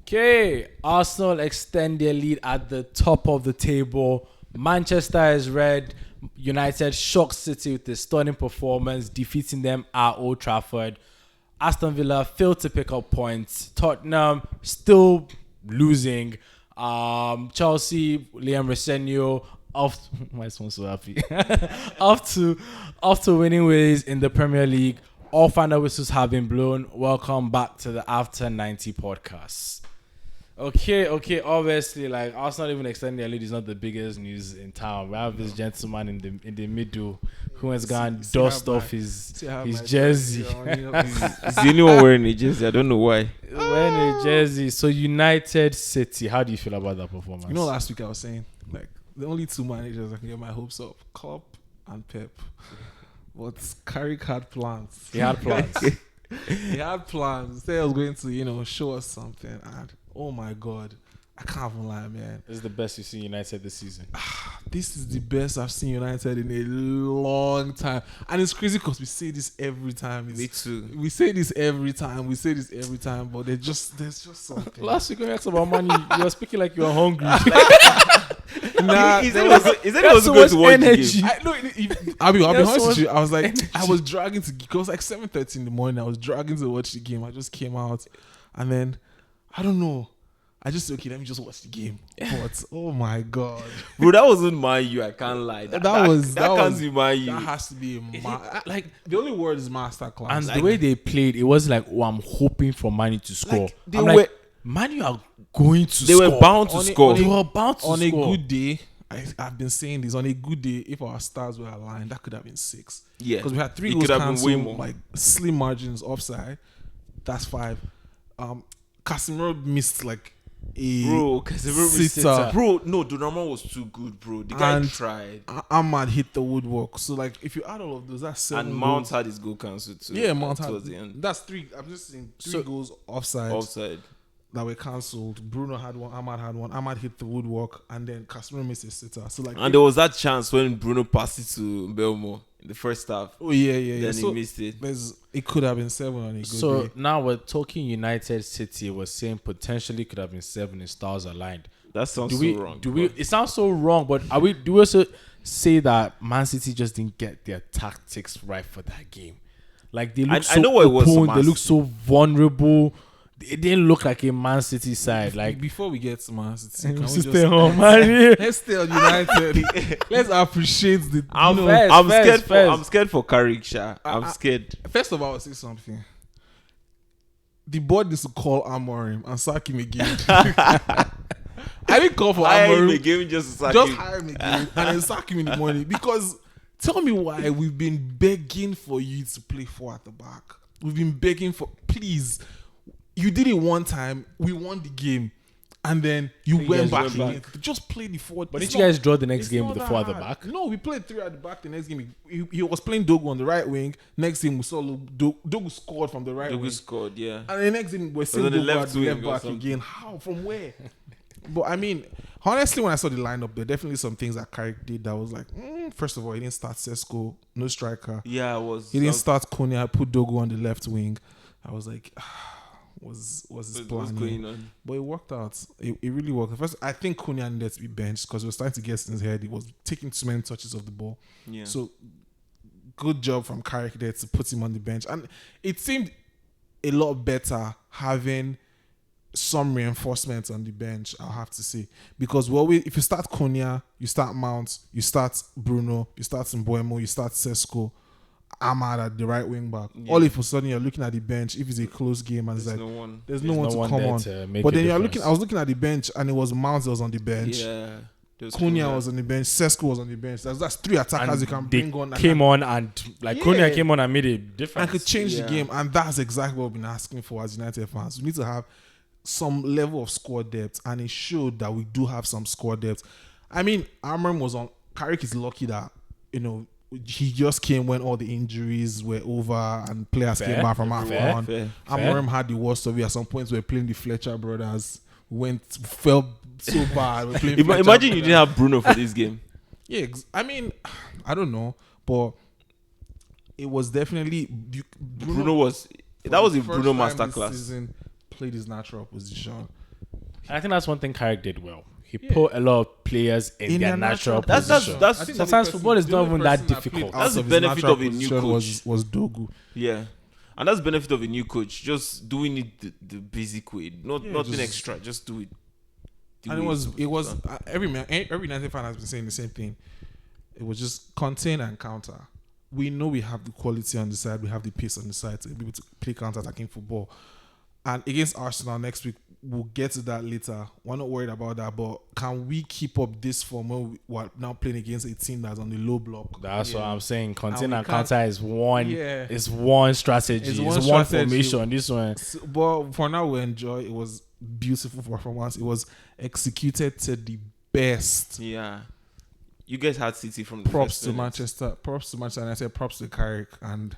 Okay, Arsenal extend their lead at the top of the table. Manchester is red. United shocked City with a stunning performance, defeating them at Old Trafford. Aston Villa failed to pick up points. Tottenham still losing. Chelsea, Liam Rosenio off. Why is one so happy? off to winning ways in the Premier League. All final whistles have been blown. Welcome back to the After 90 podcast. Okay. Obviously, like Arsenal even extending their lead is not the biggest news in town. We have this gentleman in the middle who has gone dust off his jersey. He's the only one wearing a jersey. I don't know why. Wearing a jersey. So United City. How do you feel about that performance? You know, last week I was saying like the only two managers I can get my hopes up, Klopp and Pep. But Carrick had plans. He had plans. He had plans. Said he was going to, show us something. And oh my God, I can't even lie, man. This is the best you've seen United this season. This is the best I've seen United in a long time. And it's crazy because we say this every time. Me too. We say this every time. But there's just something. Last week when you asked about money, you were speaking like you were hungry. Nah, he said he was going to watch energy. the game. I'll be honest with you. I was like, I was dragging to. It was like 7:30 in the morning. I was dragging to watch the game. I just came out, and then I don't know. I just said, okay, let me just watch the game. But oh my God, Bro, that wasn't my you. I can't lie. That can't be my you. That has to be like the only word is masterclass. And like, the way they played, it was like, I'm hoping for Manu to score. Like, they I'm were- like, Manu are going to They score. were bound to score. They were bound to on score. a good day, I've been saying this. On a good day, if our stars were aligned, that could have been 6. Yeah, Because we had 3 it goals could have been way cancelled, more. like slim margins offside. That's 5. Casemiro missed like a Bro, Casemiro sitter. Bro, no, Donnarumma was too good, bro. The guy And tried. Ahmad hit the woodwork. So like, if you add all of those, that's 7 And Mount goals. had his goal cancelled too. Yeah, Mount had. towards the end. That's 3. I'm just saying 3 So- goals offside that were cancelled. Bruno had one. Ahmad had one. Ahmad hit the woodwork, and then Casemiro missed a sitter. So like, And there was that chance when Bruno passed it to Belmo in the first half. oh yeah. Then So he missed it. it could have been 7 on a good So day. now we're talking United City. We're saying potentially could have been 7 if stars aligned. That sounds Do we? so wrong. Do we? It sounds so wrong, but are we? Do we also say that Man City just didn't get their tactics right for that game? Like they look so I know what it was for open, Man they look City. so vulnerable. It didn't look like a Man City side. Like Before we get to Man City, can we stay just home, man. let's stay on United. Let's appreciate the. I'm scared for Carrick, Sha. I'm scared. First of all, I'll say something. The board needs to call Amorim and sack him again. I didn't call for Hire him Amorim. again just to sack Just him. hire him again and then sack him in the morning. Because tell me why we've been begging for you to play 4 at the back. We've been begging for, please. You did it one time. We won the game. And then you went back again. Just play the 4. But did you guys draw the next game with the 4 at the hard. back? No, we played 3 at the back. The next game, he was playing Dogu on the right wing. Next game, we saw Dogu scored from the right Dogu wing. scored, yeah. And the next game, we're seeing on the Dogu left at the wing left or back something. again. How? From where? But I mean, honestly, when I saw the lineup, there were definitely some things that Carrick did that was like, first of all, he didn't start Sesko, no striker. Yeah, it was. He didn't start Konya, put Dogu on the left wing. I was like, was his plan? What's here? going on? But it worked out. It really worked. First, I think Konya needed to be benched because he was starting to get in his head. He was taking too many touches of the ball. Yeah. So, good job from Carrick there to put him on the bench. And it seemed a lot better having some reinforcement on the bench, I'll have to say. Because if you start Konya, you start Mount, you start Bruno, you start Mbuemo, you start Sesko, Ahmad at the right wing back. Yeah. All of a sudden you're looking at the bench if it's a close game and There's it's like no one. there's no one to come there on. to make But a then difference. I was looking at the bench and it was Mount that was on the bench. Yeah. Konya was on the bench, Sesko was on the bench. That's 3 attackers And you can they bring on. came on and like Yeah. Konya came on and made a And difference. could change Yeah. the game. And that's exactly what we've been asking for as United fans. We need to have some level of squad depth. And it showed that we do have some squad depth. I mean, Amorim was on. Carrick is lucky that, he just came when all the injuries were over and players came back from AFCON. Fair. Amorim had the worst of it. At some points, we were playing the Fletcher brothers. Felt so bad. We're playing Fletcher Imagine you brothers. didn't have Bruno for this game. Yeah, I mean, I don't know, but it was definitely Bruno was. That was a Bruno first time this masterclass. season, played his natural position. I think that's one thing Carrick did well. He put a lot of players in their natural That's position. that's I think Sometimes the football is the not only even that person difficult. played That's out the of his benefit natural of a new position coach. was Dogu. yeah. And that's the benefit of a new coach. Just doing it the basic way, nothing just- extra. Just do it. the And way it it's supposed was to be done. every United fan has been saying the same thing. It was just contain and counter. We know we have the quality on the side, we have the pace on the side to be able to play counter-attacking football. And against Arsenal next week, we'll get to that later. We're not worried about that, but can we keep up this form when we're now playing against a team that's on the low block? That's what I'm saying. Contain we and can't- counter is one. Yeah. It's one strategy. It's It's one one strategy. formation. This one. But for now, we enjoy. It was beautiful performance. It was executed to the best. Yeah. You guys had City from the Props first to minute. Manchester. Props to Manchester. And I said props to Carrick and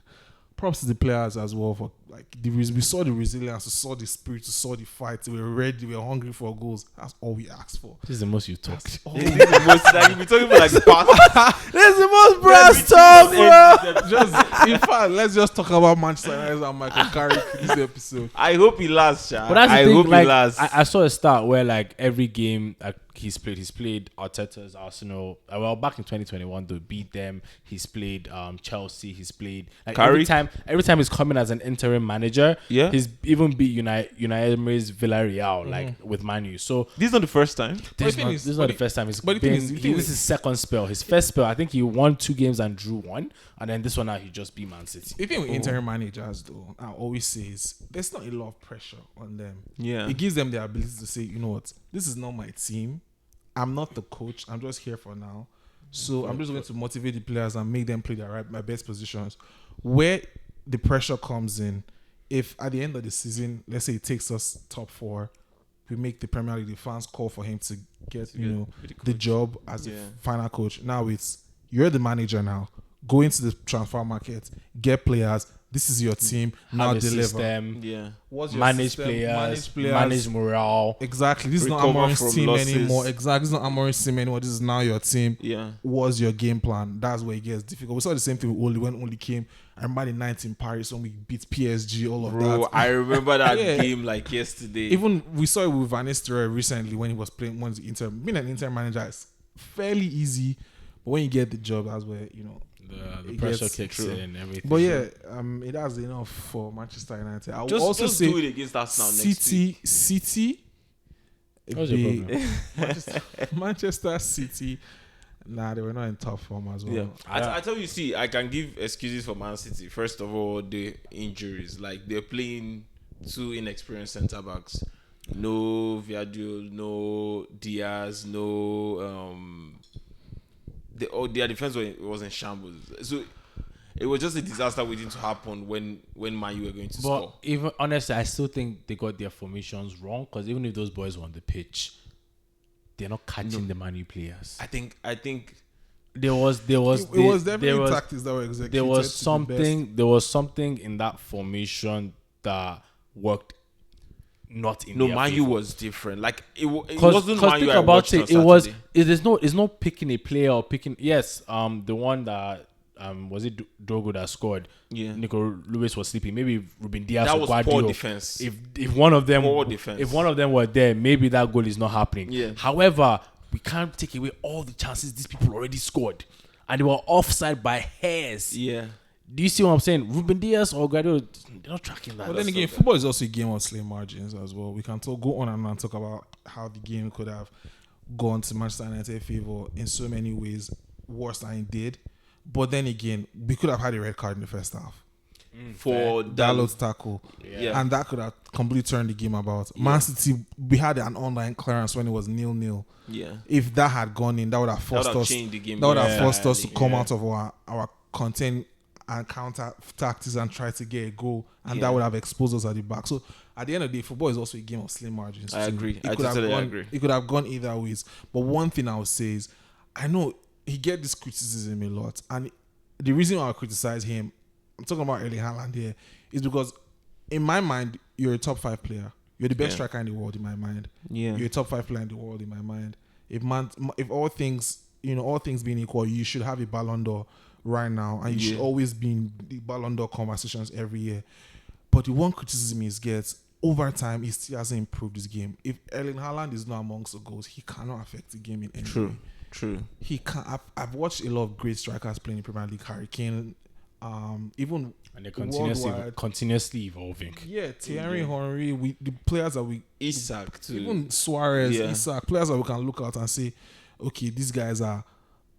props to the players as well for like we saw the resilience, we saw the spirit, we saw the fight. We were ready. We were hungry for goals. That's all we asked for. This is the most you talk. This is the most like you've been talking for like the past. This is the most brass talk, bro. Just in fact, let's just talk about Manchester United and Michael Carrick this episode. I hope he lasts, Sha. But that's the I thing. hope he Like lasts. I saw a start where like every game he's played Arteta's Arsenal. Well, back in 2021, they beat them. He's played Chelsea. He's played like every Carrick? time he's coming as an interim manager. Yeah. He's even beat United Emirates Villarreal like with Man U. So This is not the first time. this the thing is is- not but the the- first time he's but the been. thing is- the thing This is- is his second spell. His first spell, I think he won 2 games and drew 1, and then this one now he just beat Man City. The thing with interim managers, though, I always say is there's not a lot of pressure on them. Yeah. It gives them the ability to say, you know what, this is not my team. I'm not the coach. I'm just here for now. So I'm just going to motivate the players and make them play my best positions. Where the pressure comes in, if at the end of the season, let's say it takes us top 4, we make the Premier League, the fans call for him to get, the job as the final coach. Now it's, you're the manager now. Go into the transfer market, get players. This is your team. Now Have a deliver. system, Yeah. What's your manage system? players, manage morale. Exactly. This is not Recover Amorim's from team losses. anymore. Exactly. This is not Amorim's team anymore. This is now your team. Yeah. What's your game plan? That's where it gets difficult. We saw the same thing with Oli when Oli came. I remember the night in Paris when we beat PSG, all of Bro, that. I remember that Yeah. game like yesterday. Even we saw it with Van Nistelrooy recently when he was playing once Inter. Being an Inter manager is fairly easy, but when you get the job, that's where The It pressure gets kicks true. in and everything. But yeah, it has enough for Manchester United. I will just also just say do it against Arsenal next week. City. What's your problem? Manchester City. Nah, they were not in top form as well. Yeah. Yeah. I tell you, see, I can give excuses for Man City. First of all, the injuries. Like, they're playing 2 inexperienced centre backs. No Viadio, no Diaz, no their defense was in shambles. So it was just a disaster waiting to happen when Man U were going to But score. even honestly, I still think they got their formations wrong because even if those boys were on the pitch, they're not catching the Man U players. I think There was It was definitely there was, tactics that were executed. there was to the something there was something in that formation that worked not in no their Man U favor. was different. Like it Because wasn't Man U think I about watched it, on it was Saturday. it's not picking a player or picking the one that was it Drogo that scored. Yeah. Nico Lewis was sleeping. Maybe Ruben Diaz That or was Guardiola. poor defense. If one of them Poor defense. if one of them were there, maybe that goal is not happening. Yeah. However, we can't take away all the chances these people already scored, and they were offside by hairs. Yeah. Do you see what I'm saying? Ruben Diaz or Guardiola, they're not tracking that. But then again, football is also a game of slim margins as well. We can go on and on and talk about how the game could have gone to Manchester United's favor in so many ways, worse than it did. But then again, we could have had a red card in the first half. For Dalot's tackle. Yeah. And that could have completely turned the game about. Man City, we had an online clearance when it was 0-0. Yeah. If that had gone in, that would have forced would have us. changed the game That would have entirely. forced us to come Yeah. out of our contain and counter tactics and try to get a goal, and Yeah. that would have exposed us at the back. So at the end of the day, football is also a game of slim margins. I too. agree. I could have totally gone, agree. It could have gone either ways. But one thing I would say is, I know he get this criticism a lot, and the reason why I criticize him, I'm talking about Erling Haaland here, is because in my mind, you're a top 5 player. You're the best striker in the world in my mind. Yeah. You're a top 5 player in the world in my mind. If all things being equal, you should have a Ballon d'Or right now, and you should always be in the Ballon d'Or conversations every year. But the one criticism is gets over time, he still hasn't improved his game. If Erling Haaland is not amongst the goals, he cannot affect the game in any way. True. He can't. I've watched a lot of great strikers playing in the Premier League. Carrick, even And they're worldwide. continuously evolving. Yeah, Thierry Henry, the players that we Isak too. even Suarez, Yeah. Isak, players that we can look out and say, okay, these guys are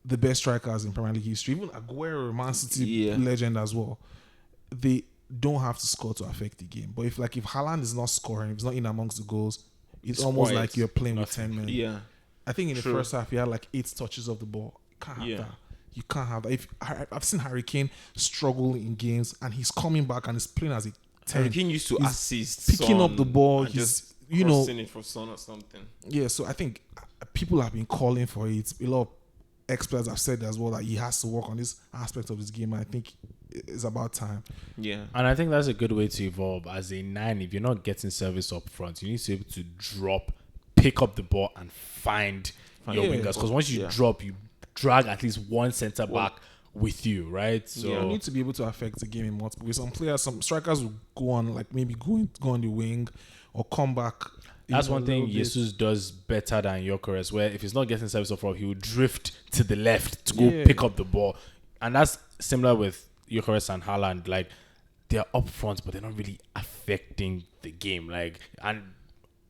the best strikers in Premier League history. Even Aguero, Man City legend as well. They don't have to score to affect the game. But if Haaland is not scoring, if he's not in amongst the goals, it's almost quiet. like you're playing with 10 men. Yeah. I think in the True. first half, he had 8 touches of the ball. You can't have that. You can't have that. I've seen Harry Kane struggle in games, and he's coming back and he's playing as a 10. Harry Kane used to He's assist, picking Son up the ball. and He's just crossing it for Son or something. Yeah, so I think people have been calling for it. A lot of experts have said as well that he has to work on this aspect of his game. And I think it's about time. Yeah. And I think that's a good way to evolve. As a 9, if you're not getting service up front, you need to be able to drop, pick up the ball, and find your Yeah. wingers. Because once you drop, you drag at least one centre back with you, right? So You need to be able to affect the game in multiple ways. Some strikers will go on, maybe go on the wing or come back. that's a one thing little bit. Jesus does better than Gyökeres, where if he's not getting service up front, he will drift to the left to go pick up the ball. And that's similar with Gyökeres and Haaland. They're up front, but they're not really affecting the game. And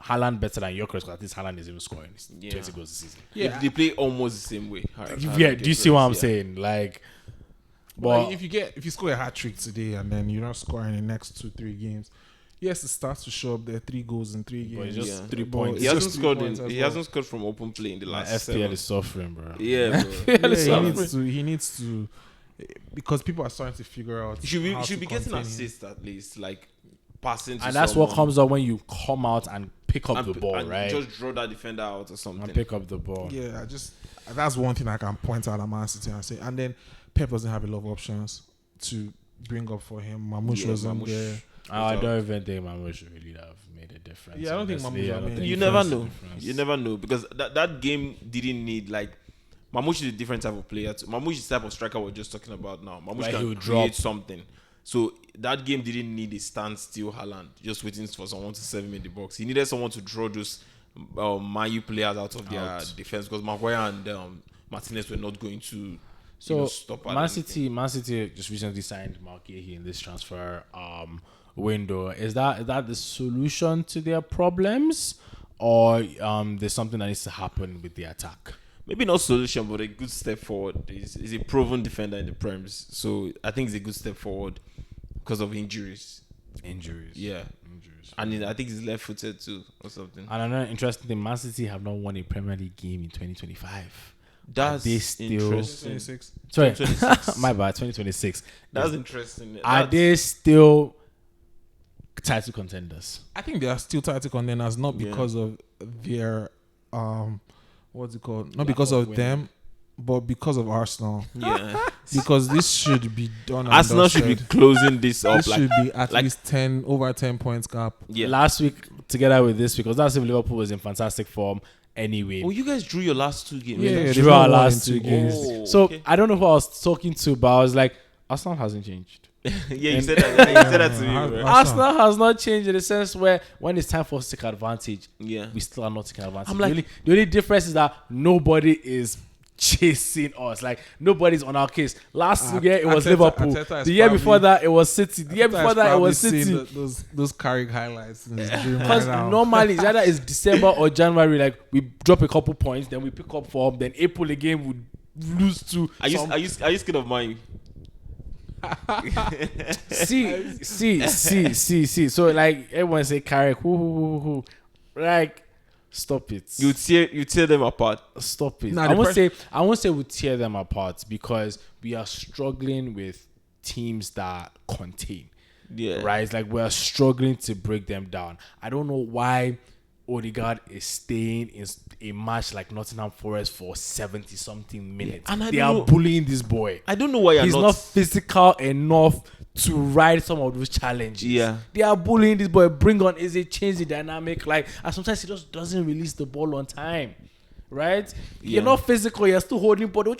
Haaland better than Gyökeres, because at least Haaland is even scoring 20 goals this season. Yeah. They play almost the same way. Yeah, do you see what I'm saying? But if you score a hat trick today and then you're not scoring in the next 2-3 games, yes, it starts to show up there. 3 goals in 3 games. it's just 3 But points. it's He hasn't just 3 scored points as he well. hasn't scored from open play in the My last FPL 7. is suffering, bro. Yeah, bro. He needs to because people are starting to figure out. He should how be to getting contain him. assists at least, passing to And that's what someone comes up when you come out and pick up and the ball, and right? just draw that defender out or something. And pick up the ball. Yeah, that's one thing I can point out at Man City and say. And then Pep doesn't have a lot of options to bring up for him. Mamouche wasn't there. I don't even think Mamouche really have made a difference. Yeah, I don't think honestly. Mamouche I don't made think You he never makes a know. difference. You never know, because that game didn't need Mamouche is a different type of player. Mamouche is the type of striker we're just talking about now. Mamouche Like, he'll can drop. create something. So that game didn't need a standstill Haaland just waiting for someone to serve him in the box. He needed someone to draw those Man U players out of their defense, because Maguire and Martinez were not going to stop at Man anything. City just recently signed Mark Gahey in this transfer window. Is that the solution to their problems, or there's something that needs to happen with the attack? Maybe not solution, but a good step forward. He's a proven defender in the Prems, so I think it's a good step forward because of injuries. Yeah, and I think he's left-footed too, or something. And another interesting thing: Man City have not won a Premier League game in 2025. That's they still- interesting. 26. Sorry, 2026. my bad. 2026. That's interesting. Are they still title contenders? I think they are still title contenders, not Yeah. because of their what's it called? Not Lack because of of them, but because of Arsenal. Yeah, Because this should be done. and Arsenal should be dusted. closing this up. This should be at like- least over 10 points gap. Yeah. Last week, together with this, because that's if Liverpool was in fantastic form anyway. Oh, you guys drew your last 2 games. Yeah, Drew they've our not won last in 2 games. Oh, So okay. I don't know who I was talking to, but I was like, Arsenal hasn't changed. Yeah, you said that. Yeah, you said that to me, bro. Arsenal has not changed in the sense where when it's time for us to take advantage, Yeah. we still are not taking advantage. I'm like- the only difference is that nobody is chasing us. Like, nobody's on our case. Last year it was Liverpool. Arteta is The year before probably- that it was City. The year before that it was City. Those Carrick highlights in his dream Because right now. normally it's either it's December or January. Like, we drop a couple points, then we pick up form. Then April again we lose to. Are you some- scared of mine? See. So like everyone say Carrick, who. Like, stop it. You tear them apart. Stop it. Nah, I the won't say we tear them apart, because we are struggling with teams that contain. Yeah. Right? It's like we're struggling to break them down. I don't know why Odegaard is staying in a match like Nottingham Forest for 70 something minutes. And I they don't are know- bullying this boy. I don't know why you're He's not physical enough to ride some of those challenges. Yeah. They are bullying this boy. Bring on Eze, change the dynamic. Like, and sometimes he just doesn't release the ball on time. Right? You're not physical, you're still holding ball. Do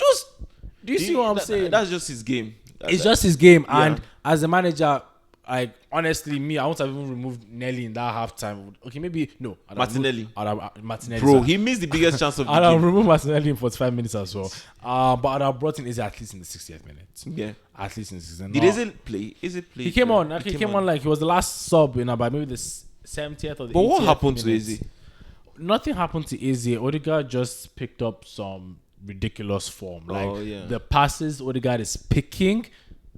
you see what I'm saying? That's just his game. It's just his game. Yeah. And as a manager, like honestly, me, I won't have even removed Nelly in that halftime. Okay, maybe no. Martinelli. Martinelli. Bro, sorry. he missed the biggest chance of the I'd have game. removed Martinelli in 45 minutes as well. But I'd have brought in Eze at least in the 60th minute. Yeah. At least in the 60th. Did No. Eze play? Eze play? He came on. He came on like he was the last sub in about maybe the 70th or the 80th. But what happened to minute. Eze? Nothing happened to Eze. Odegaard just picked up some ridiculous form. Like the passes Odegaard is picking.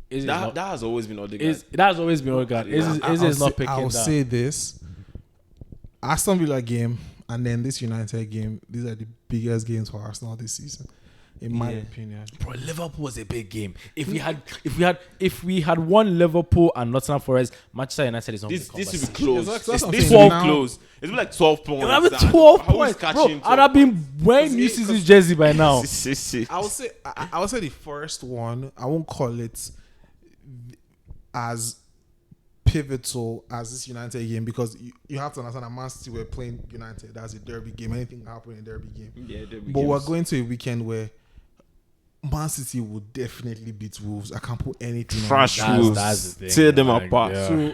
That has always been Odegaard. That has always been Odegaard. Eze is not picking I'll that. say this. Aston Villa game and then this United game, these are the biggest games for Arsenal this season, in my opinion. Bro, Liverpool was a big game. If we had won Liverpool and Nottingham Forest, Manchester United is not. This this would be close. That's what I'm This saying. will be Now- close. It's been like 12 points. It would have been and 12 how is points. Bro, catching I'd have been wearing Because- UCC's jersey by now. I would say the first one, I won't call it as pivotal as this United game because you have to understand that Man City were playing United. That's a derby game. Anything can happen in a derby game. Yeah, derby But games. we're going to a weekend where Man City will definitely beat Wolves. I can't put anything Trash on it. Wolves. That's the thing. Tear them Like, apart. yeah. So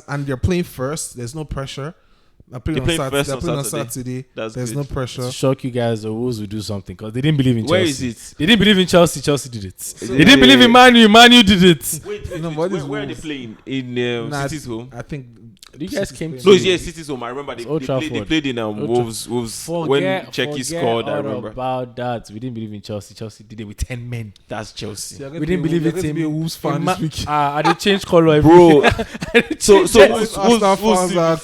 and they're playing first. There's no pressure. They're playing They on playing Saturday. first They're on playing on Saturday. Saturday. That's There's good. no pressure. To shock you guys, the Wolves will do something because they didn't believe in Chelsea. Where is it? They didn't believe in Chelsea. Chelsea did it. Yeah. They didn't believe in Man U. Man U did it. Wait. No, but this Where are they Wolves- playing? In Nah, City's home? I think You guys came No, to it's City's home. I remember they Old played Trafford. in Old Wolves when Checky scored. I all remember. about that. We didn't believe in Chelsea. Chelsea did it with 10 men. That's Chelsea. We didn't believe it in in be a Wolves fan this week. I did change color, Bro, so Arsenal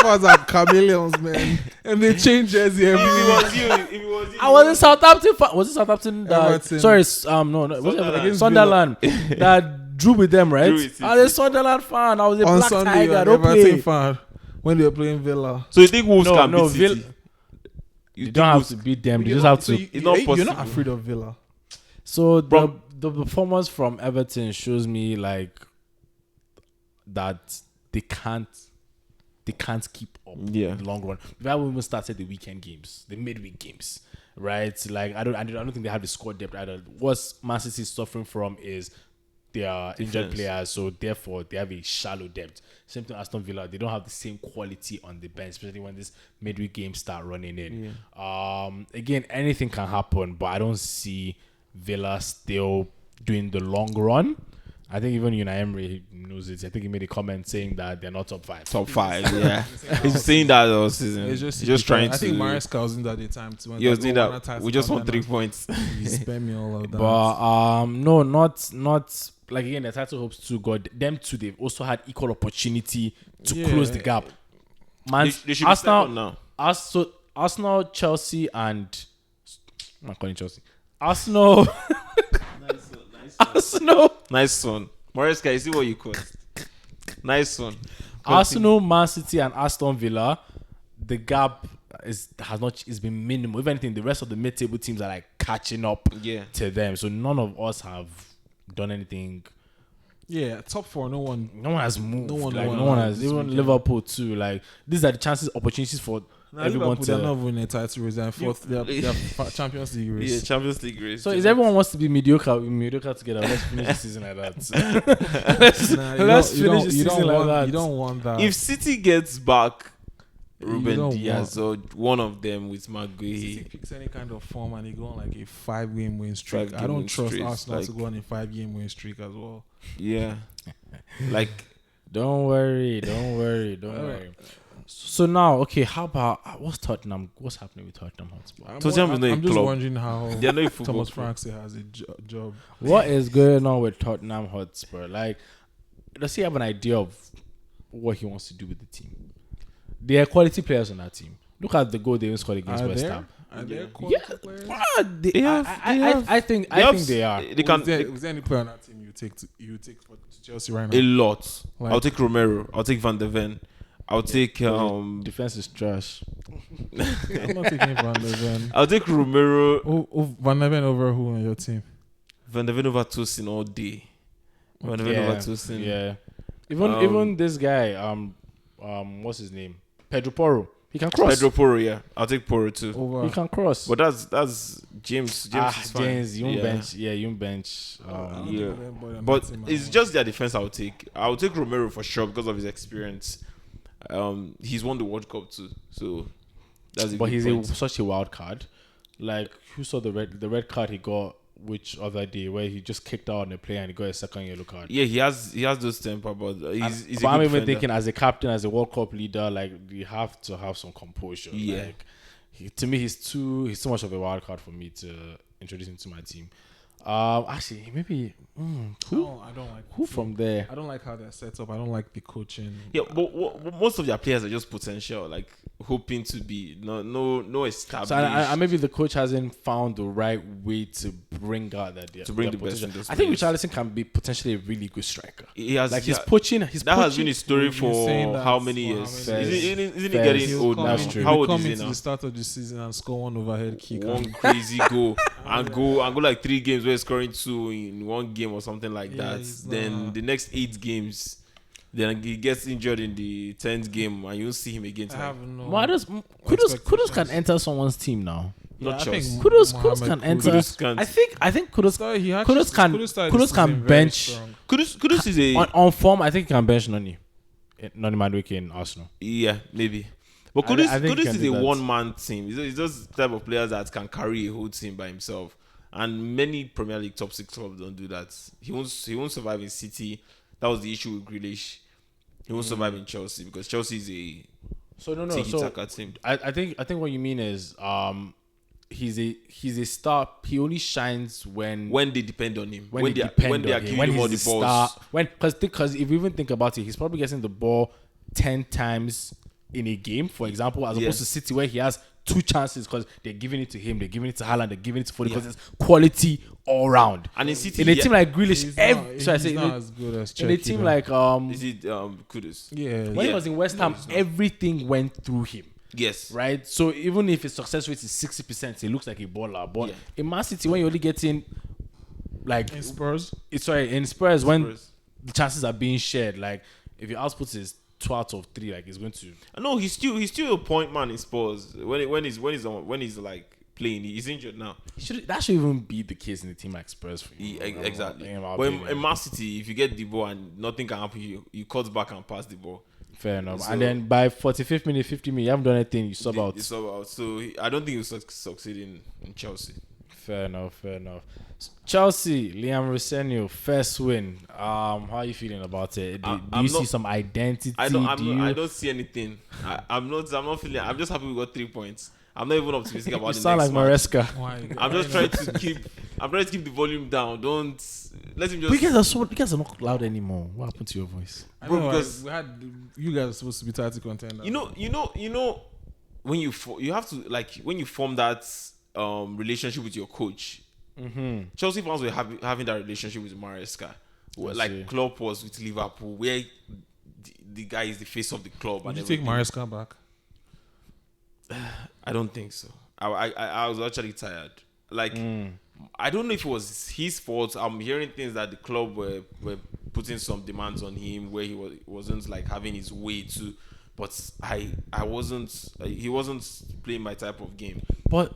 fans are chameleons, man, and they change jersey every week. I was in Southampton. Was it Southampton? Everton. Sorry, no. Was it Sunderland. Sunderland that drew with them, right? Drew with I was a Sunderland fan. I was a On Black Sunday, Tiger. an Don't Everton play. fan when they were playing Villa. So you think Wolves can beat Villa. City? You don't have to beat them. You just have to. It's not You're not possible. afraid of Villa. So Bro. the performance from Everton shows me like that they can't keep up Yeah. in the long run. That we even started the weekend games, the midweek games, right? Like I don't think they have the squad depth either. What Man City is suffering from is their injured Defense. players, so therefore they have a shallow depth. Same thing Aston Villa, they don't have the same quality on the bench, especially when this midweek games start running in. Again, anything can happen, but I don't see Villa still doing the long run. I think even Unai Emery knows it. I think he made a comment saying that they're not top 5. Top 5, yeah. He's saying that all season. It's He's just trying I think to. Maresca was in that at the time too. He was doing that. We just want 3 points. He spent me all of that. But no, not like again the title hopes too. God, them two they've also had equal opportunity to Yeah. close the gap. Man, They should be second now. Arsenal, Chelsea, and I'm not calling Chelsea. Arsenal, Arsenal, Nice one. Maresca, you see what you caused. Nice one. Arsenal, Man City, and Aston Villa. The gap is been minimal. If anything, the rest of the mid-table teams are like catching up Yeah. to them. So none of us have done anything. yeah, top 4. No one. No one has moved. No one like, won no one that has. this Even weekend. Liverpool too. Like these are the opportunities for everyone They're to. not winning a title race. They're fourth. They're Champions League race. Yeah, Champions League race. So if everyone wants to be mediocre together, let's finish the season like that. let's finish the season like that. You don't want that. If City gets back Ruben don't Diaz or one of them with City Maguire, picks any kind of form and they go on like a 5-game win streak. 5-game I don't win trust streak, Arsenal like- to go on a 5-game win streak as well. yeah, like Don't worry. So now, okay, how about what's Tottenham? What's happening with Tottenham Hotspur? Tottenham is not a I'm just club. wondering how they're not a football Thomas club. Frank has a job. What is going on with Tottenham Hotspur? Like, does he have an idea of what he wants to do with the team? There are quality players on that team. Look at the goal they scored against Are West there? Ham. Are there Yeah. quality players? I think they are. They can Is there any player on that team you take for to Chelsea right now? a lot. Like- I'll take Romero. I'll take Van der Ven. I'll take Defense is trash. I'm not taking Van der Ven. I'll take Romero. Van der Ven over who on your team? Van der Ven over Tosin all day. Van der Ven over Tosin. Yeah. Even this guy, what's his name? Pedro Porro. He can cross. Pedro Porro, yeah. I'll take Porro too. Over. He can cross. But that's James. James is fine. James, you won't Yeah. bench. Yeah, you won't bench. Yeah. But it's just their defense I'll take. I'll take Romero for sure because of his experience. He's won the World Cup too. So that's a But good he's point. such a wild card. Like, who saw the red card he got which other day where he just kicked out on a player and he got a second yellow card? Yeah, he has those temper, but he's a But I'm good even defender. thinking, as a captain, as a World Cup leader, like, you have to have some composure. Yeah. Like, to me, he's too much of a wild card for me to introduce him to my team. Actually, maybe who I don't like who from there? I don't like how they're set up. I don't like the coaching. Yeah, but most of their players are just potential, like hoping to be no established. So I maybe the coach hasn't found the right way to bring out that To bring the best potential. in those I think players. Richarlison can be potentially a really good striker. He has Like yeah, he's poaching. that has been his story You've been saying for that how many for years? how many years? Isn't he Fairs. getting He'll old come now? That's in- true. How he'll old come is he into now? the start of the season and score one overhead kick. One crazy goal and go like 3 games where he's scoring 2 in one game or something like Yeah, that. he's Then not- the next 8 games, then he gets injured in the 10th game and you don't see him again. I have no. Kudos can enter someone's team now. Not I think Chelsea. Kudos can enter. Kudus can't. I think Kudos He actually- Kudos can started Kudos the can season very bench strong. Kudus is a on form. I think he can bench Noni Madueke in Arsenal. yeah, maybe. But I think he Kudus can is do a that. one-man team. He's those type of players that can carry a whole team by himself. And many Premier League top 6 clubs don't do that. He won't survive in City. That was the issue with Grealish. He won't survive in Chelsea because Chelsea is a So no. tiki-taka team. I think what you mean is he's a star. He only shines when They depend on him. they they are depend on giving him, when him all the he's the balls. star. Because if you even think about it, he's probably getting the ball 10 times in a game, for example, as opposed to City where he has 2 chances because they're giving it to him, they're giving it to Haaland, they're giving it to Foden because it's quality all round. And in City, In a team like Grealish, He's not as good as in a Cherki, team though. like is it Kudus? Yeah. when he was in West Ham, he's not. everything went through him. Yes. Right, so even if his success rate is 60%, he looks like a baller. But Yeah. in Man City, when you're only getting like in Spurs. in Spurs, when Spurs. the chances are being shared, like if your output is 2 out of 3, like it's going to. No, he's still a point man in Spurs. When he's like playing, he's injured now. That should even be the case in a team like Spurs for you. Exactly. In my But opinion. in Man City, if you get the ball and nothing can happen, you cut back and pass the ball. Fair enough. So- And then by 45th minute, 50 minute, you haven't done anything. You sub out. It's all out. So I don't think he'll succeed in Chelsea. Fair enough. Chelsea, Liam Rosenio, first win. How are you feeling about it? Do I'm you see not- some identity? I you, don't see anything. I'm not feeling. I'm just happy we got 3 points. I'm not even optimistic about you the sound next like match. Maresca. Why? I'm just trying to keep. I'm trying to keep the volume down. Don't let him just. But you guys are not loud anymore. What happened to your voice? I Bro, know, because- we had you guys are supposed to be title contenders. You know, when you have to like when you form that relationship with your coach. Mm-hmm. Chelsea fans were having that relationship with Maresca, like Klopp was with Liverpool, where the guy is the face of the club. Would and you take everything. Maresca back? I don't think so. I was actually tired. Like I don't know if it was his fault. I'm hearing things that the club were putting some demands on him where he wasn't like having his way too. But I wasn't. He wasn't playing my type of game. But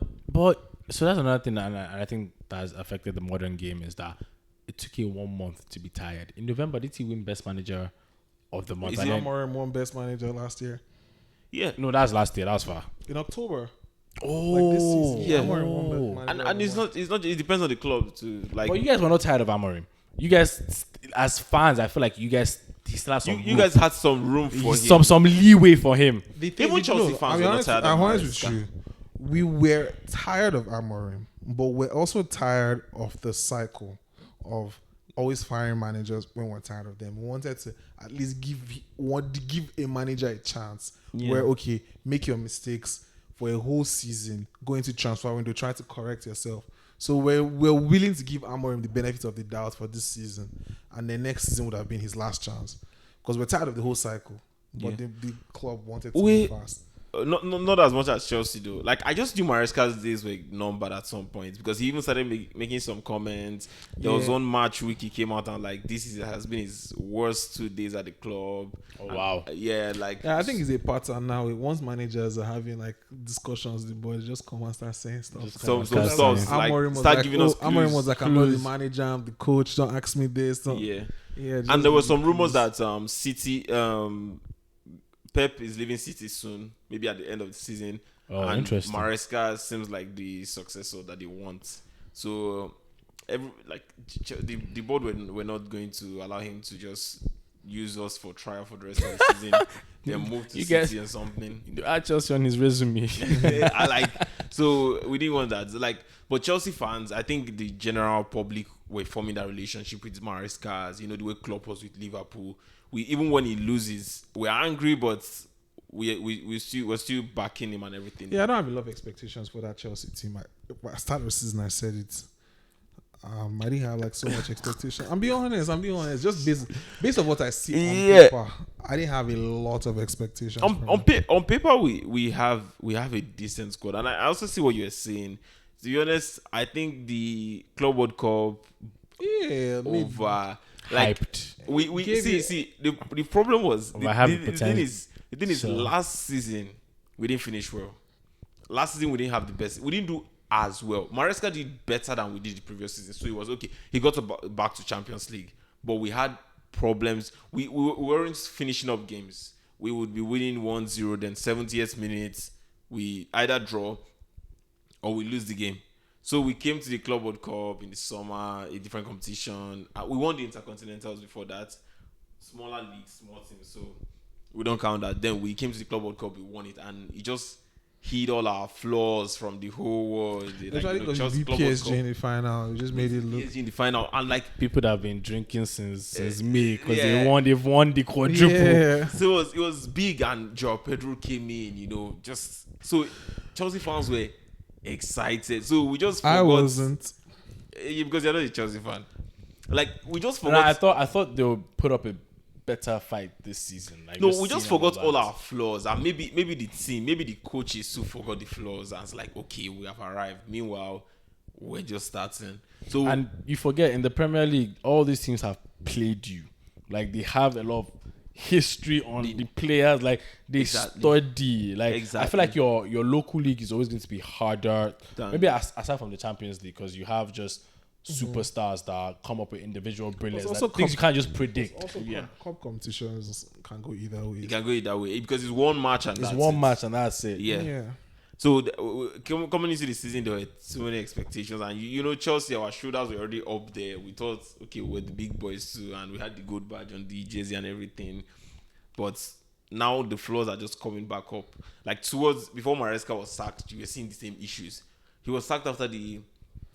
so that's another thing, and I think that has affected the modern game is that it took him 1 month to be tired. In November, did he win Best Manager of the month? Is And he then- Amorim won best manager last year. Yeah. no, that's last year. That was far. In October. Oh, Like this season. Yeah. Amorim won best manager. And it's not. It depends on the club too. Like But you guys were not tired of Amorim. You guys, as fans, I feel like you guys, he still has some you room. guys had some room for him. some leeway for him. Even Chelsea fans were not tired of I'm honest with Maresca. you. We were tired of Amorim, but we're also tired of the cycle of always firing managers when we're tired of them. We wanted to at least give a manager a chance where, okay, make your mistakes for a whole season, go into transfer window, try to correct yourself. So we're willing to give Amorim the benefit of the doubt for this season, and the next season would have been his last chance because we're tired of the whole cycle. But the club wanted to move fast. not as much as Chelsea though. Like I just knew Maresca's days were numbered at some point because he even started making some comments. There was one match week he came out and like has been his worst 2 days at the club. Oh wow. Yeah, like Yeah, I think it's a pattern now. Once managers are having like discussions, the boys just come and start saying stuff. some start stuff saying- like Amorim was start like, giving us Amorim was clues. like, I'm not the manager, I'm the coach. Don't ask me this. Don't. Yeah. Yeah. And there were just some give me rumors clues. that City Pep is leaving City soon, maybe at the end of the season. Oh, and interesting. Maresca seems like the successor that they want. So, the board were not going to allow him to just use us for trial for the rest of the season. Then move to You City guys- or something. You add Chelsea on his resume. So we didn't want that. But Chelsea fans, I think the general public were forming that relationship with Maresca, as, the way Klopp was with Liverpool. Even when he loses, we're angry, but we're still backing him and everything. Yeah, I don't have a lot of expectations for that Chelsea team. I start of the season, I said it. I didn't have like so much expectation. I'm being honest. Just based on what I see on paper, I didn't have a lot of expectations. On paper, we have a decent squad, and I also see what you're saying. To be honest, I think the Club World Cup over Hyped. we Gave see the problem was the thing is So- last season we didn't finish well. Last season we didn't have the best. We didn't do as well. Maresca did better than we did the previous season, so it was okay. He got back to Champions League, but we had problems. We weren't finishing up games. We would be winning 1-0, then 70th minute we either draw or we lose the game. So we came to the Club World Cup in the summer, a different competition. We won the Intercontinentals before that. Smaller leagues, small teams, so we don't count that. Then we came to the Club World Cup, we won it, and it just hid all our flaws from the whole world. Especially because Chelsea you beat Club World PSG Cup, in the final. It just made it look. PSG in the final, and like People that have been drinking since May because yeah. they've won the quadruple. Yeah. so it was big, and Joao Pedro came in, just so Chelsea fans were excited. So we just forgot, I wasn't. because you're not a Chelsea fan. Like we just And forgot. I thought they would put up a better fight this season. Like, No, we just seeing forgot all that. our flaws, and maybe the team, maybe the coaches too forgot the flaws, and it's like, okay, we have arrived. Meanwhile, we're just starting. So And you forget, in the Premier League, all these teams have played you. Like, they have a lot of history on the players. Like, they Exactly. study. Like, I Exactly. feel like your local league is always going to be harder. Than- Maybe aside from the Champions League, because you have just superstars that come up with individual brilliance. also Things you can't just predict. Also, cup competitions can go either way. it can go either way because it's one match and It's that's one it. match and that's it. Yeah. So coming into the season, there were so many expectations, and Chelsea, our shoulders were already up there. We thought, okay, we're the big boys too, and we had the gold badge on the jersey and everything. But now the flaws are just coming back up. Like before Maresca was sacked, you were seeing the same issues. He was sacked after the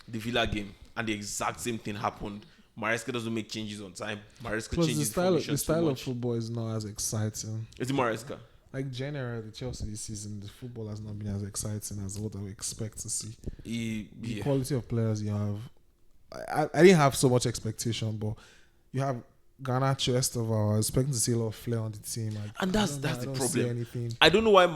Villa game, and the exact same thing happened. Maresca doesn't make changes on time. Maresca Plus, changes the formation style too of much. football is not as exciting. It's Maresca. Like generally, Chelsea this season, the football has not been as exciting as what I would expect to see. The Yeah. quality of players you have, I didn't have so much expectation, but you have Garnacho, Estevao. I was expecting to see a lot of flair on the team, And that's the I don't problem. see anything. I don't know why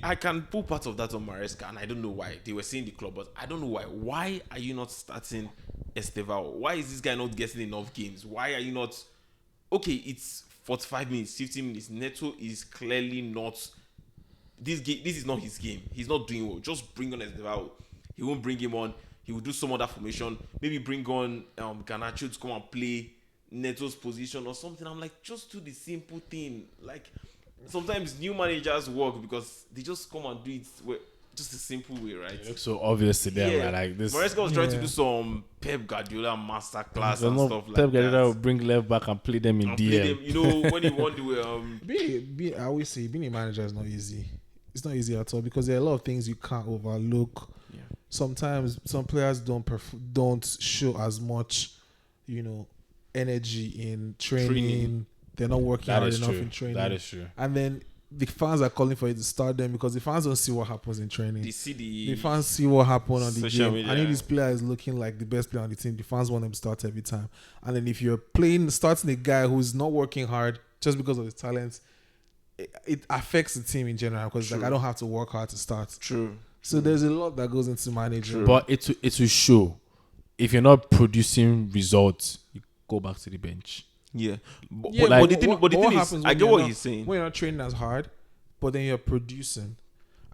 I can pull part of that on Maresca, and I don't know why they were saying the club, but I don't know why. Why are you not starting Estevao? Why is this guy not getting enough games? Why are you not? Okay, it's 45 minutes, 50 minutes. Neto is clearly not. This is not his game. He's not doing well. Just bring on Estevao. He won't bring him on. He will do some other formation. Maybe bring on Garnacho to come and play Neto's position or something. I'm like, just do the simple thing. Like, sometimes new managers work because they just come and do it just a simple way, right? It looks so obvious to them. Yeah. Like this. Maresca was trying to do some Pep Guardiola masterclass and stuff like Pep Guardiola that. will bring left back and play them in And DM. play them, when he won the I always say being a manager is not easy. It's not easy at all because there are a lot of things you can't overlook. Yeah. Sometimes some players don't show as much, energy in training. They're not working That hard is enough true. in training. That is true. And then the fans are calling for you to start them because the fans don't see what happens in training. they see The fans see what happened on the social game. media. I think this player is looking like the best player on the team. The fans want him to start every time. And then if you're starting a guy who's not working hard just because of his talents, it affects the team in general because like True. I don't have to work hard to start. True. So there's a lot that goes into managing. But it will show. If you're not producing results, you go back to the bench. Yeah. But But the thing is, happens I when get you're what not- he's saying. when you're not training as hard, but then you're producing.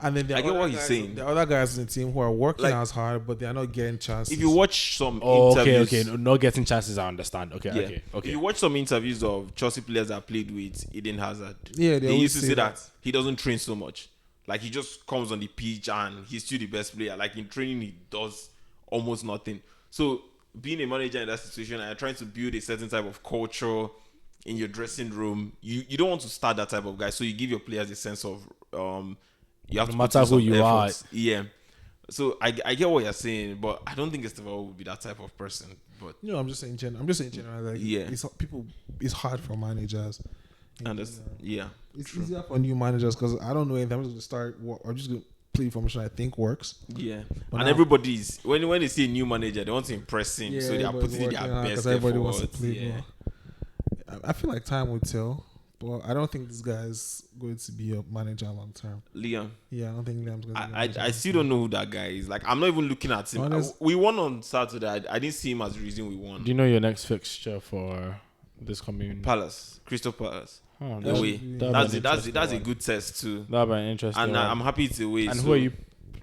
And then there I are get other what he's guys- saying. There are other guys in the team who are working Like, as hard, but they are not getting chances. If you watch some Oh, interviews, okay. Not getting chances, I understand. Okay, yeah. If you watch some interviews of Chelsea players that played with Eden Hazard, Yeah, they they always used to say say that that. he doesn't train so much. Like he just comes on the pitch and he's still the best player. Like in training, he does almost nothing. So being a manager in that situation and trying to build a certain type of culture in your dressing room, you don't want to start that type of guy. So you give your players a sense of you have No to matter put in who some you are. effort. Yeah. So I get what you're saying, but I don't think Estevao would be that type of person. But You know, I'm just saying general. Like, Yeah. It's hard for managers. and that's, yeah. It's True. easier for new managers because I don't know anything. I'm just gonna start. I'm just gonna play formation I think works. Yeah, But and now- everybody's when they see a new manager, they want to impress him, so they are everybody's putting their working hard best 'cause everybody wants to effort. play Yeah, ball. I feel like time will tell, but I don't think this guy's going to be a manager long term. Liam, Yeah, I don't think Liam's going to be a I manager. I still don't know who that guy is. Like, I'm not even looking at him. Honest- We won on Saturday. I didn't see him as the reason we won. Do you know your next fixture for this coming? Palace, Crystal Palace. Oh, That Away. should be- That's a good test too. That'd be an interesting. And one. I'm happy it's away. And so who are you? Do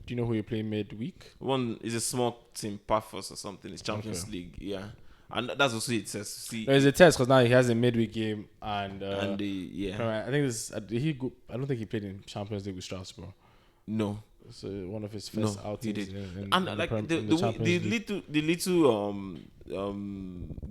you know who you play midweek? One is a small team, Paphos or something. It's Champions Okay. League. Yeah, and that's also a test to see. There's a test because now he has a midweek game and. And yeah, I think this. Did he go? I don't think he played in Champions League with Strasbourg. no. So one of his first No, he outings. did. In And the like Prem- the in the Champions League. little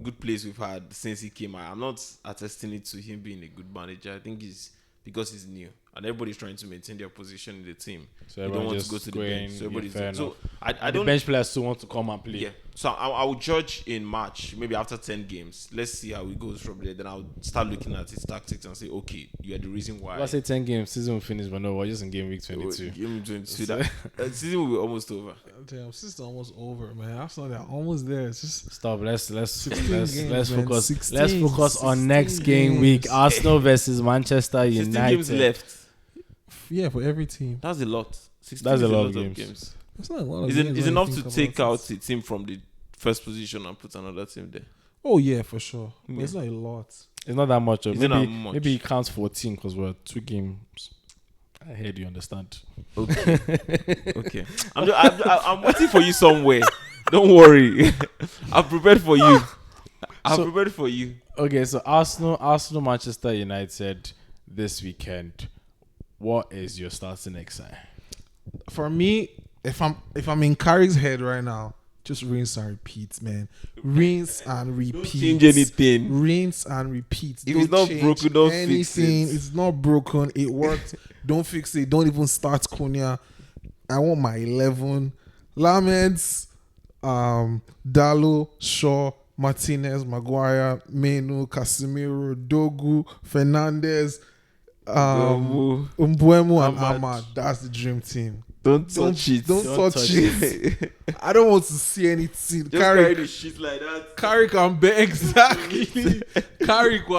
good plays we've had since he came out, I'm not attesting it to him being a good manager. I think he's because he's new and everybody's trying to maintain their position in the team. So They don't everyone want just to go to the going, bench. So everybody's fair so enough. I And the don't. bench players still want to come and play. Yeah. So I will judge in March, maybe after 10 games. Let's see how it goes from there. Then I'll start looking at his tactics and say, okay, you are the reason why. Let's say 10 games, season will finish, but no, we're just in game week 22. Game 22. That season will be almost over. Damn, it's just almost over, man. Arsenal, they're almost there. It's just Stop. Let's 16 games, man. focus. 16, Let's focus on next 16 game week. games. Arsenal versus Manchester 16 United. games left. for every team. That's a lot. 16 That's a is lot of games. It's not a lot of Is games it when you enough to think take about out a team from the first position and put another team there? Oh yeah, for sure. But Yeah. it's not a lot. It's not that much. Is it Maybe, not much? maybe he counts 14 because we're 2 games ahead. You understand? Okay. I'm waiting for you somewhere. Don't worry. I've prepared for you. I've prepared for you. Okay, so Arsenal, Manchester United this weekend. What is your starting XI? For me, if I'm in Carrick's head right now, just rinse and repeat, man. Rinse and repeat. Don't change anything. Rinse and repeat. If it's not change broken, don't fix it. It's not broken. It worked. Don't fix it. Don't even start Cunha. I want my 11. Lamens, Dalo, Shaw, Martinez, Maguire, Menu, Casemiro, Dogu, Fernandez, Mbuemo, and Ahmad. Ahmad. That's the dream team. Don't touch it. Don't touch it. I don't want to see anything. Just carry Carrick, the shit like that. Carrick and Ben, exactly. Carrick,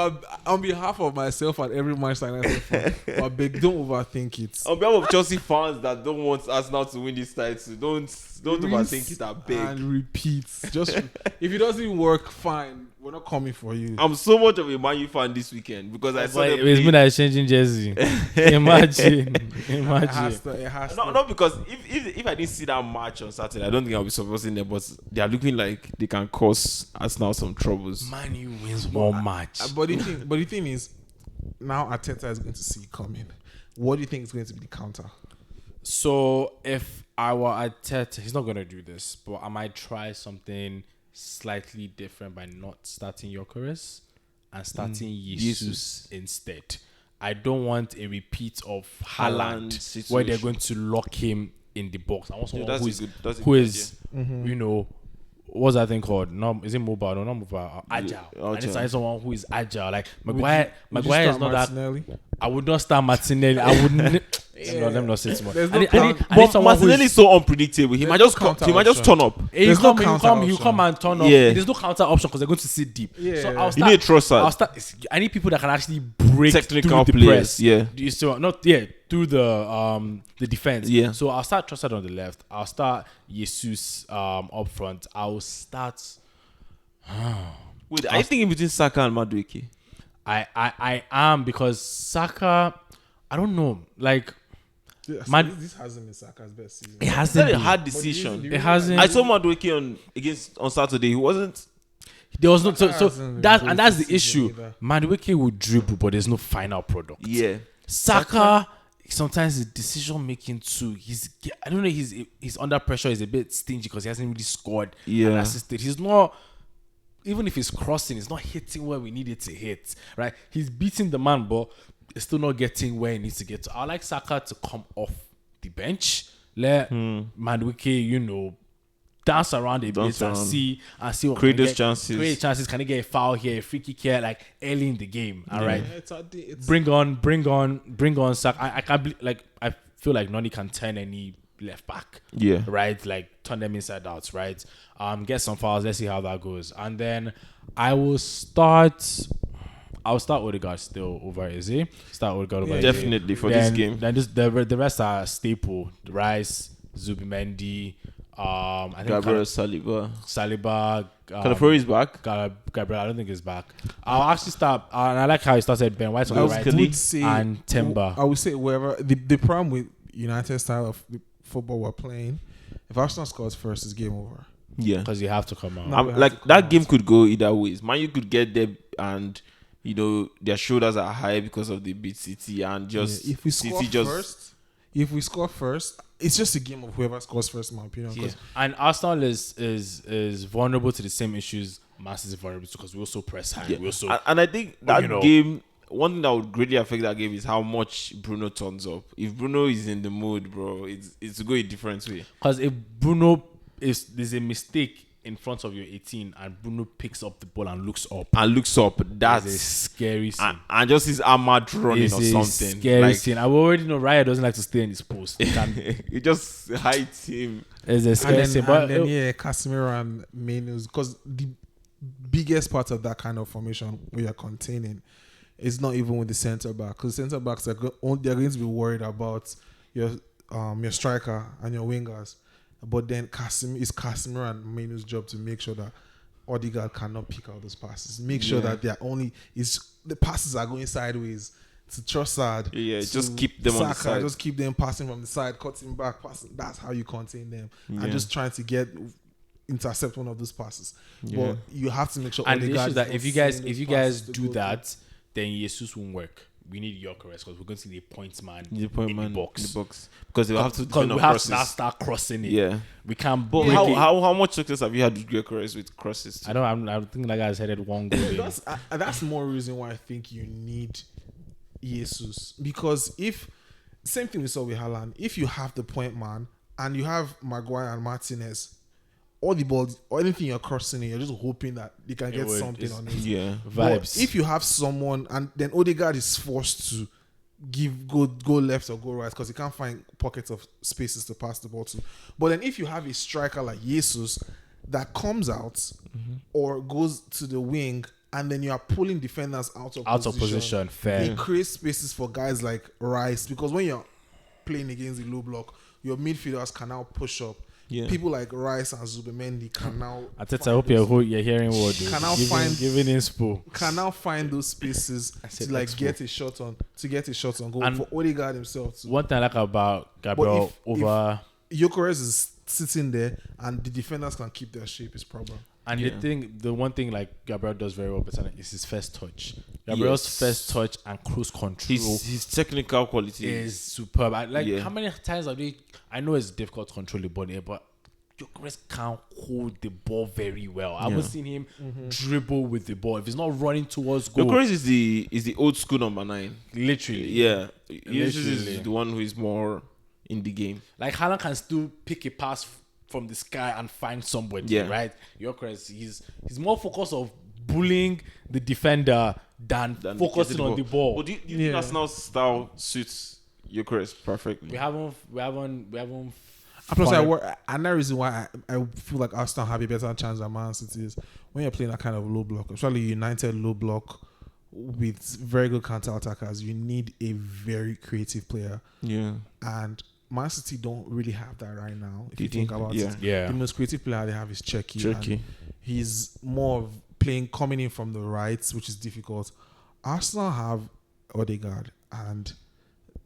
on behalf of myself and every Manchester United fan, but beg, don't overthink it. On behalf of Chelsea fans that don't want Arsenal to win this title, don't overthink it. I beg. And repeat. Just if it doesn't work, fine. We're not coming for you. I'm so much of a Man U fan this weekend because I saw But them it's play. been like changing jersey. Imagine. It has to. It has to. Not because if I didn't see that match on Saturday, I don't think I'll be supporting them. But they are looking like they can cause Arsenal some troubles. Man U wins one match. But the thing is, now Arteta is going to see it coming. What do you think is going to be the counter? So if I were Arteta, he's not gonna do this, but I might try something slightly different by not starting Gyökeres and starting Jesus instead. I don't want a repeat of Haaland situation. where they're going to lock him in the box. I want someone that's who a is good- that's a who good is you know, what's that thing called? No, is it mobile? No, not mobile. Agile. I need to find someone who is agile. Like Maguire. Would you Maguire is start not that. Martinelli? I would not start Martinelli. I would. Let me not say too much. There's I no need But someone who Martinelli is is so unpredictable. He There's might no just counter he might just option. turn up. There's no counter he'll option. come and turn up. Yeah. There's no counter option because they're going to sit deep. Yeah. So I'll You start. need a Trossard. I'll start. I need people that can actually break Technical through the players, press. yeah. You still not through the defense. Yeah. So I'll start Trossard on the left. I'll start Jesus up front. I'll start. Wait, are you thinking between Saka and Madueke? I am because Saka. I don't know. Like This this hasn't been Saka's best season. it It's hasn't. not a Been. hard decision. It hasn't. I saw Madueke on Saturday. He wasn't. There was no so hasn't that's been and that's good the this season issue. either. Madueke will dribble, but there's no final product. Yeah. Saka sometimes his decision making too. I don't know. He's under pressure. He's a bit stingy because he hasn't really scored and Yeah. assisted. He's not. Even if he's crossing, he's not hitting where we need it to hit. Right? He's beating the man, but he's still not getting where he needs to get to. I like Saka to come off the bench, let Madueke, dance around a Dance bit around. and see what Create can those chances. Create chances. Can he get a foul here, a free kick here, like early in the game? All right. Yeah, it's Bring on Saka. I can't believe, like, I feel like Noni can turn any left back. Yeah. Right, like turn them inside out. Right. Get some fouls. Let's see how that goes. And then I'll start Odegaard still over Izzy. Start Odegaard over Izzy. Definitely for this game. Then the rest are staple. Rice, Zubimendi. I think Gabriel Saliba. Saliba. Calafiori is back. Gabriel, I don't think he's back. I'll actually start, and I like how he started Ben White on the right Kelly. and Timber. I would say wherever the problem with United style of football we're playing, if Arsenal scores first, it's game over. Yeah. Because you have to come out. No. we have Like to come that out. game could go either ways. Man, you could get there and their shoulders are high because of the beat City and just If we City score first, it's just a game of whoever scores first, in my opinion. 'cause And Arsenal is vulnerable to the same issues Man City is vulnerable to because we also press high. Yeah. We also And I think that you know. game, one thing that would greatly affect that game is how much Bruno turns up. If Bruno is in the mood, bro, it's to go a different way. because if Bruno there's a mistake in front of your 18 and Bruno picks up the ball and looks up, And looks up, it's a that's scary scene. and just his armored running It's or a something. scary Like, scene. I already know Raya doesn't like to stay in his post. it just hides him. It's a scary scene. But Casemiro and Mainoo, because the biggest part of that kind of formation we are containing is not even with the centre back, because centre backs they're going to be worried about your striker and your wingers, but then it's Casemiro and Mainoo's job to make sure that Odegaard cannot pick out those passes. Make sure that the passes are going sideways to Trossard. Yeah, to just keep them on the Saka, side. just keep them passing from the side, cutting back, passing. That's how you contain them. Yeah. And just trying to intercept one of those passes. Yeah. But you have to make sure. and the issue Odegaard is that not if you seeing guys those do passes to go that, then Jesus won't work. We need Gyökeres because we're going to see the points man The point in man the box. in the box because they will have to Because defend we on have crosses. to now start crossing it. Yeah, We can't. but break it. how much success have you had with Gyökeres with crosses? I don't. I think that guy's headed one goal. in. That's more reason why I think you need Jesus, because same thing we saw with Haaland, if you have the point man and you have Maguire and Martinez, all the balls or anything you're crossing, you're just hoping that they can get would. something It's- on it. Yeah, But Vibes. if you have someone and then Odegaard is forced to go left or go right because he can't find pockets of spaces to pass the ball to. But then if you have a striker like Jesus that comes out or goes to the wing and then you are pulling defenders out of position, fair. it creates spaces for guys like Rice, because when you're playing against the low block, your midfielders can now push up. Yeah. People like Rice and Zubimendi can now Ateta, I hope you're hearing what dude. Can now find- giving inspo. can now find those spaces said to like expo. get a shot on goal And for Odegaard himself. One thing I like about Gabriel if- over Gyökeres is sitting there and the defenders can keep their shape is problem. and Yeah. the one thing like Gabriel does very well better is his first touch. Gabriel's Yes. first touch and cruise control his technical quality is superb. Yeah. How many times have they? I know it's difficult to control the ball here, but Gyökeres can hold the ball very well. I haven't seen him dribble with the ball. If he's not running towards goal, Gyökeres is the old school number 9. literally, Yeah, Jesus Literally. is the one who is more in the game. like Haaland can still pick a pass from the sky and find somebody. Yeah. Right, Gyökeres, he's more focused of bullying the defender than Than focusing getting on the ball. But do you think Arsenal's style suits Eucharist perfectly. We haven't. And plus, another reason why I feel like Arsenal have a better chance than Man City is when you're playing that kind of low block, especially United low block with very good counter attackers. You need a very creative player. Yeah. And Man City don't really have that right now. If Do you you think think? about Yeah. it, Yeah. the most creative player they have is Cherki. Cherki. And he's more of coming in from the right, which is difficult. Arsenal have Odegaard, and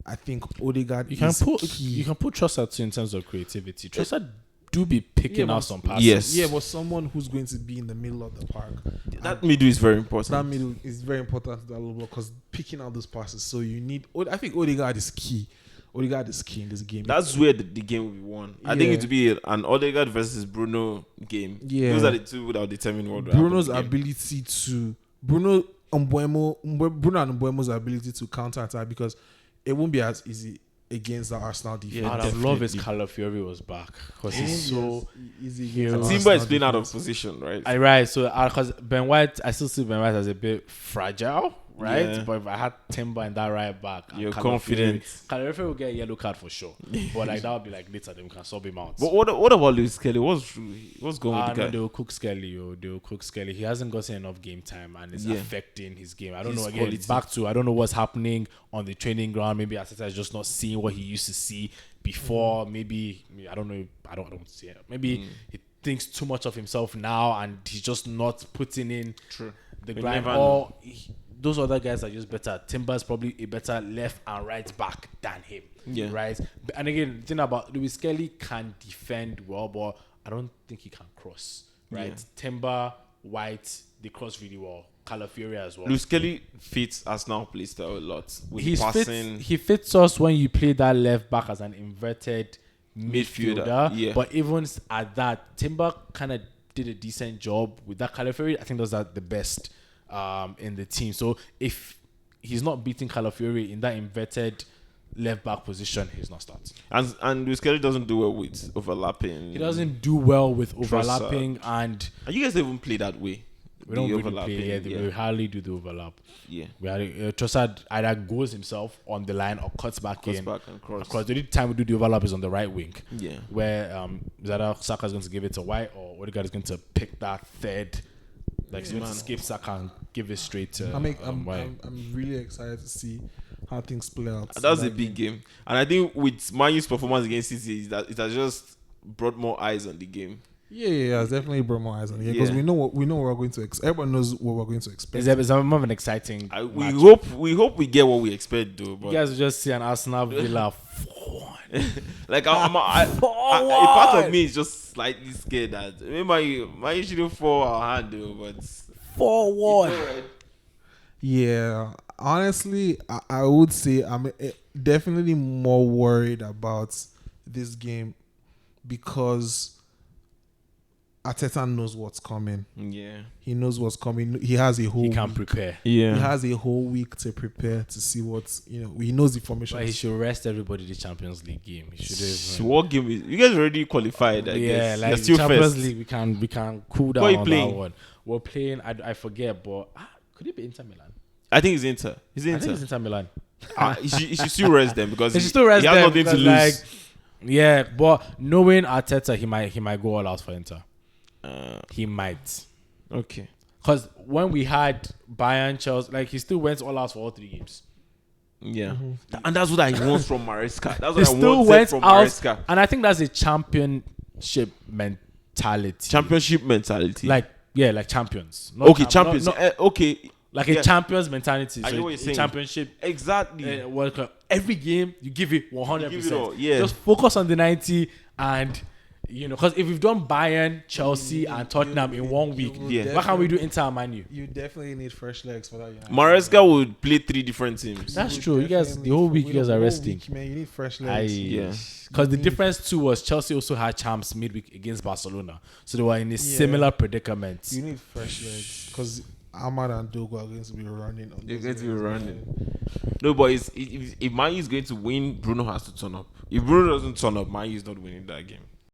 I think Odegaard You can is put key. Trossard too in terms of creativity. Trossard do be picking Yeah, out but- some passes. Yes. Yeah, but someone who's going to be in the middle of the park. That middle is very important. That middle is very important to that low block because picking out those passes. So you need. I think Odegaard is key. Odegaard is key in this game. That's where the game will be won. I think Yeah. it will be an Odegaard versus Bruno game. Yeah. Those are the two that will determine what will Bruno's happen in the game. ability to Bruno and Mbuemo's ability to counter attack because it won't be as easy against the Arsenal defense. Yeah, I'd have loved if definitely. Calafiori was back because he's so. easy. hero. against the Timber is Arsenal playing out of defense. position, right? Right, so because Ben White, I still see Ben White as a bit fragile, right? Yeah. But if I had Timber in that right back, and You're Calafiori- confident. Calafiori will get a yellow card for sure, but like that would be like later, then we can sub him out. But what about Lewis Kelly? What's going with the No, guy? they will cook Skelly. They will cook Skelly. He hasn't gotten enough game time, and it's Yeah. affecting his game. I don't His know. Again, quality. it's back to I don't know what's happening on the training ground. Maybe Arteta is just not seeing what he used to see before. Maybe I don't know. I don't see it. Maybe he thinks too much of himself now, and he's just not putting in True. the We grind. never Or those other guys are just better. Timber's probably a better left and right back than him. Yeah. Right. And again, the thing about Lewis Kelly can defend well, but I don't think he can cross. Right. Yeah. Timber, White, they cross really well. Calafiori as well. Lewis Kelly fits Arsenal play style a lot. With He passing. fits us when you play that left back as an inverted midfielder. Midfielder, yeah. But even at that, Timber kind of did a decent job with that Calafiori. I think those are the best in the team. So if he's not beating Calafiori in that inverted left back position, he's not starting. And Lewis Kelly doesn't do well with overlapping. He doesn't do well with overlapping, and And you guys don't even play that way. we don't The really overlapping, play. yeah. We hardly do the overlap. Yeah. We Trossard either goes himself on the line or cuts back Cross in. back and cross. Because the only time we do the overlap is on the right wing, Yeah. where Zada Saka is going to give it to White, or Odegaard is going to pick that third, like he's going to skip Saka and give it straight to White. I'm really excited to see how things play out. That's a big game. And I think with Man U's performance against City, is that it has just brought more eyes on the game. Yeah, it's definitely brought more eyes on it because Yeah. we know what we're going to expect. Everyone knows what we're going to expect. It's more of an exciting We matchup. hope we get what we expect though. You But guys will just see an Arsenal Villa 4-1. like a part of me is just slightly scared that maybe my usually fall our hand though, but 4-1. Yeah, honestly, I would say I'm definitely more worried about this game because Arteta knows what's coming. yeah. He knows what's coming. He has a whole He can week. prepare. He Yeah. has a whole week to prepare to see what's He knows the formation. But he should rest everybody the Champions League game. He should have. What game is you guys already qualified? I Yeah, guess like you're still Champions first. League, we can cool down What are you on playing? that one. We're playing. I forget, but could it be Inter Milan? I think it's Inter. It's I think Inter. it's Inter Milan. He should still rest them because He should still rest he has them nothing to because, lose. like, yeah, but knowing Arteta, he might go all out for Inter. He might. Okay. Because when we had Bayern, Chelsea, like he still went all out for all 3 games. Yeah. And that's what I want from Maresca. That's He what I still wanted went from out, Maresca. and I think that's a championship mentality. Championship mentality. like champions. Not okay, champions. Okay. like Yeah. a champions mentality. I So know what you're a saying. championship. Exactly. World Cup. Every game you give it 100%. You give it all, yeah. Just focus on the 90 and because if we've done Bayern, Chelsea, and Tottenham in 1 week, Yeah. why can't we do Inter and Man U? You definitely need fresh legs for that. Maresca would play 3 different teams. That's true. You guys, the whole week you guys are resting. Man, you need fresh legs. Yeah. Because the difference too was Chelsea also had champs midweek against Barcelona, so they were in a similar predicament. You need fresh legs because Ahmad and Dogo are going to be running. They're going to be running. No, but if Man U is going to win, Bruno has to turn up. If Bruno doesn't turn up, Man U is not winning that game.